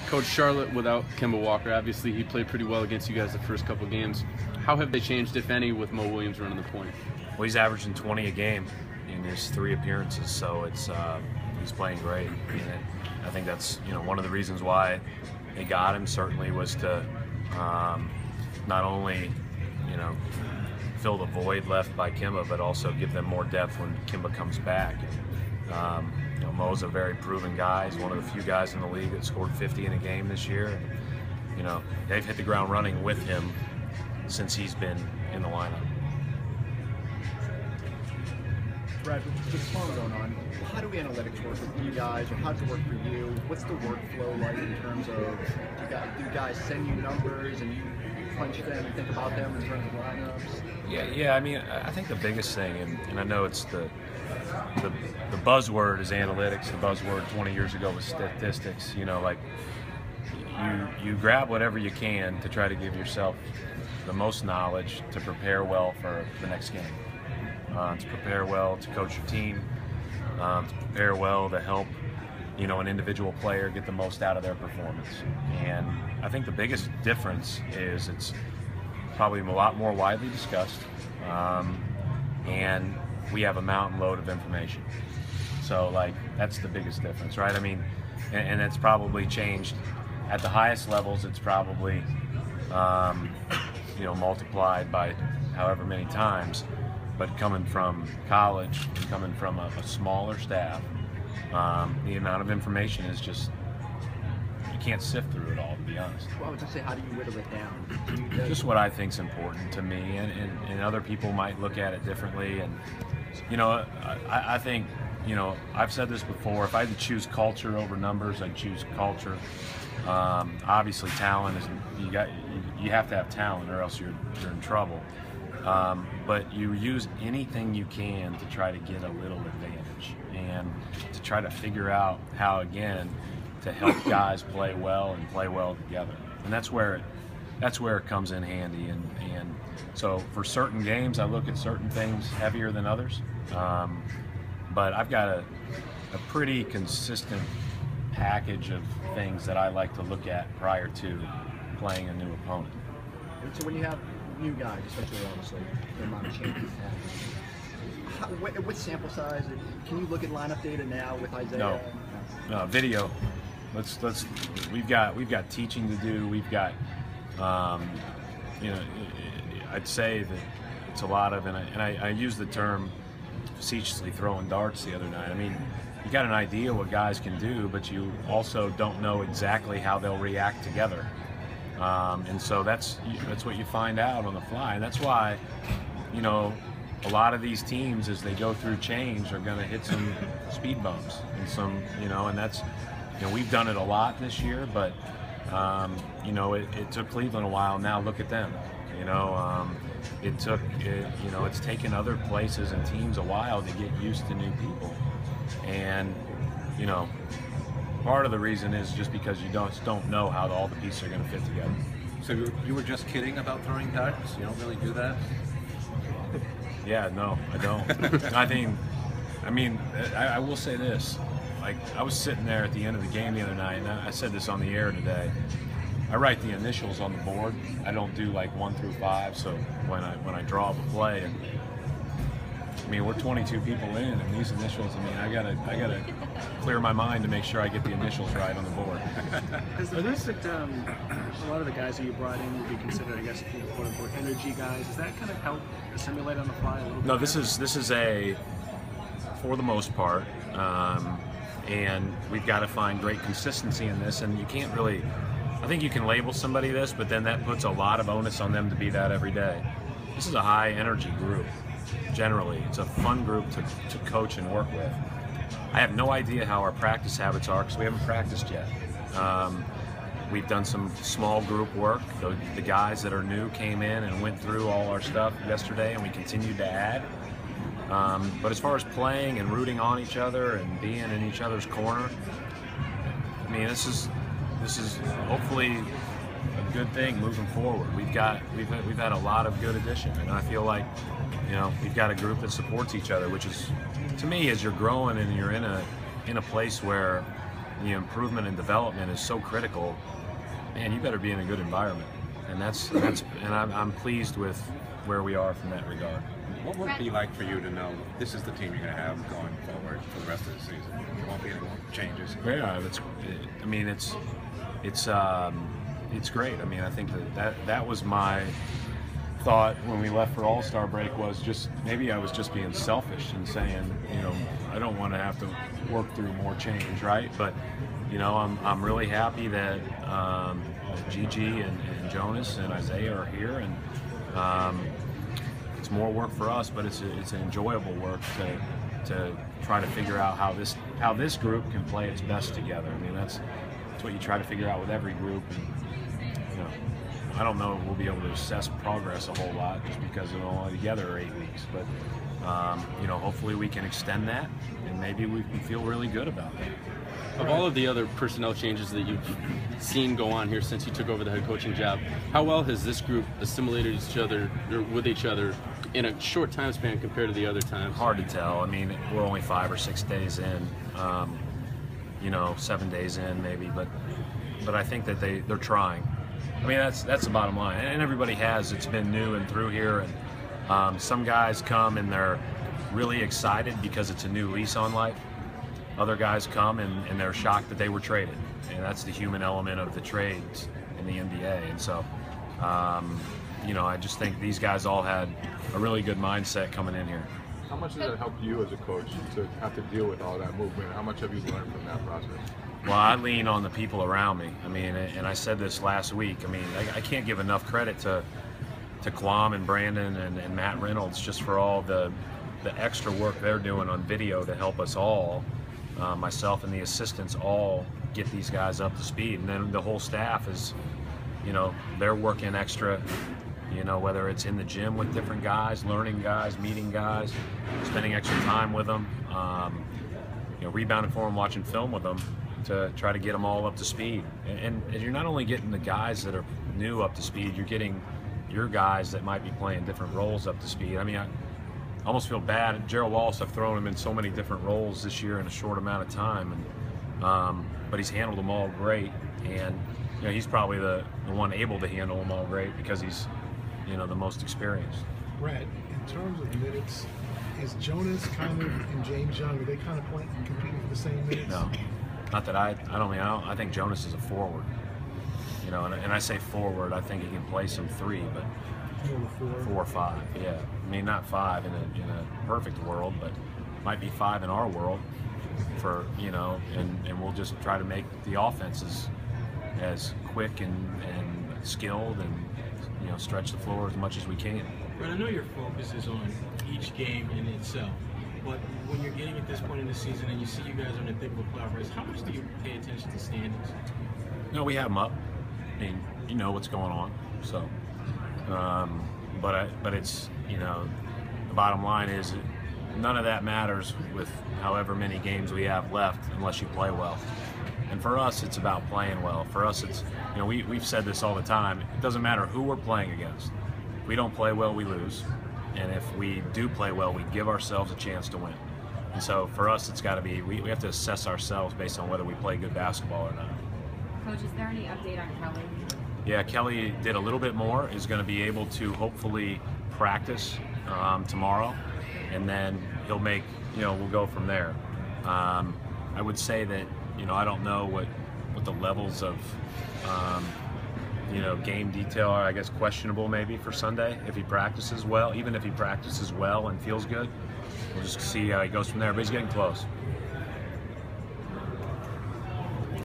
Coach, Charlotte without Kemba Walker, obviously he played pretty well against you guys the first couple games. How have they changed, if any, with Mo Williams running the point? Well, he's averaging 20 a game in his 3 appearances, so it's he's playing great. I think that's one of the reasons why they got him. Certainly was to not only fill the void left by Kemba, but also give them more depth when Kemba comes back. Mo's a very proven guy. He's one of the few guys in the league that scored 50 in a game this year. They've hit the ground running with him since he's been in the lineup. Brad, with the small going on, how do analytics work with you guys, or how does it work for you? What's the workflow like in terms of, do guys send you numbers and you punch them and think about them in terms of lineups? Yeah. I mean, I think the biggest thing, and I know it's the buzzword is analytics. The buzzword 20 years ago was statistics. Like you grab whatever you can to try to give yourself the most knowledge to prepare well for the next game. To prepare well to coach your team, to prepare well to help an individual player get the most out of their performance. And I think the biggest difference is it's probably a lot more widely discussed, and we have a mountain load of information. So that's the biggest difference, right? I mean, and it's probably changed at the highest levels. It's probably multiplied by however many times. But coming from college, and coming from a smaller staff, the amount of information is just, you can't sift through it all, to be honest. Well, I was going to say, how do you whittle it down? Just what I think's important to me, and other people might look at it differently. And I think, I've said this before, if I had to choose culture over numbers, I'd choose culture. Obviously talent is, you have to have talent or else you're in trouble. But you use anything you can to try to get a little advantage and to try to figure out how, again, to help guys play well and play well together. And that's where it comes in handy. And so for certain games, I look at certain things heavier than others. But I've got a pretty consistent package of things that I like to look at prior to playing a new opponent. And so when you have new guys, especially obviously the amount of changes, what sample size? Can you look at lineup data now with Isaiah? No, video. We've got teaching to do. We've got I'd say that it's a lot of, and I use the term facetiously, throwing darts the other night. I mean, you got an idea what guys can do, but you also don't know exactly how they'll react together. And so that's what you find out on the fly, and that's why a lot of these teams, as they go through change, are going to hit some speed bumps and some and that's we've done it a lot this year, but it took Cleveland a while. Now look at them. It's taken other places and teams a while to get used to new people, and part of the reason is just because you don't know how all the pieces are going to fit together. So you were just kidding about throwing darts? You don't really do that? Yeah, no, I don't. I mean, I will say this. Like, I was sitting there at the end of the game the other night, and I said this on the air today. I write the initials on the board. I don't do like 1 through 5. So when I draw the play, and I mean, we're 22 people in, and these initials, I mean, I gotta clear my mind to make sure I get the initials right on the board. Is the risk that a lot of the guys that you brought in would be considered, I guess, quote unquote energy guys? Does that kind of help assimilate on the fly a little bit? No, this is a, for the most part, and we've got to find great consistency in this, and you can't really, I think you can label somebody this, but then that puts a lot of onus on them to be that every day. This is a high energy group. Generally, it's a fun group to coach and work with. I have no idea how our practice habits are because we haven't practiced yet. We've done some small group work. The guys that are new came in and went through all our stuff yesterday, and we continued to add. But as far as playing and rooting on each other and being in each other's corner, I mean, this is hopefully a good thing moving forward. We've had a lot of good addition, and I feel like we've got a group that supports each other, which is, to me, as you're growing and you're in a place where the improvement and development is so critical, man, you better be in a good environment. And I'm pleased with where we are from that regard. What would it be like for you to know this is the team you're going to have going forward for the rest of the season? There won't be any more changes. Yeah, it's great. I mean, I think that was my thought when we left for All-Star break, was just maybe I was just being selfish and saying, you know, I don't want to have to work through more change, right? But you know, I'm really happy that Gigi and Jonas and Isaiah are here, and it's more work for us, but it's an enjoyable work to try to figure out how this group can play its best together. I mean, that's what you try to figure out with every group. And, you know, I don't know if we'll be able to assess progress a whole lot just because we're all together 8 weeks, but you know, hopefully we can extend that, and maybe we can feel really good about it. Of all of the other personnel changes that you've seen go on here since you took over the head coaching job, how well has this group assimilated with each other in a short time span compared to the other times? Hard to tell. I mean, we're only 5 or 6 days in, you know, 7 days in maybe, but I think that they're trying. I mean, that's the bottom line, and everybody has. It's been new and through here, and some guys come and they're really excited because it's a new lease on life. Other guys come and they're shocked that they were traded, and that's the human element of the trades in the NBA. And so, you know, I just think these guys all had a really good mindset coming in here. How much does it help you as a coach to have to deal with all that movement? How much have you learned from that process? Well, I lean on the people around me. I mean, and I said this last week, I mean, I can't give enough credit to Klom and Brandon and Matt Reynolds just for all the extra work they're doing on video to help us all, myself and the assistants, all get these guys up to speed. And then the whole staff is, you know, they're working extra, you know, whether it's in the gym with different guys, learning guys, meeting guys, spending extra time with them, you know, rebounding for them, watching film with them, to try to get them all up to speed. And you're not only getting the guys that are new up to speed, you're getting your guys that might be playing different roles up to speed. I mean, I almost feel bad. Gerald Wallace, I've thrown him in so many different roles this year in a short amount of time, and but he's handled them all great. And you know, he's probably the one able to handle them all great because he's, you know, the most experienced. Brad, in terms of minutes, is Jonas kind of and James Young, are they kind of competing for the same minutes? No, not that I think Jonas is a forward. You know, and I say forward, I think he can play some 3, but 4 or 5. Yeah, I mean, not 5 in a perfect world, but might be 5 in our world. For, you know, and we'll just try to make the offenses as quick and skilled, and, you know, stretch the floor as much as we can. Brad, I know your focus is on each game in itself, but when you're getting at this point in the season and you see you guys are in the thick of a playoff race, how much do you pay attention to standings? No, we have them up. I mean, you know what's going on. So, but it's, you know, the bottom line is none of that matters with however many games we have left unless you play well. And for us, it's about playing well. For us, it's, you know, we've said this all the time. It doesn't matter who we're playing against. If we don't play well, we lose. And if we do play well, we give ourselves a chance to win. And so for us, it's got to be, we have to assess ourselves based on whether we play good basketball or not. Coach, is there any update on Kelly? Yeah, Kelly did a little bit more, is going to be able to hopefully practice tomorrow, and then he'll make, you know, we'll go from there. I would say that, you know, I don't know what the levels of, you know, game detail are. I guess questionable maybe for Sunday if he practices well. Even if he practices well and feels good, we'll just see how he goes from there. But he's getting close.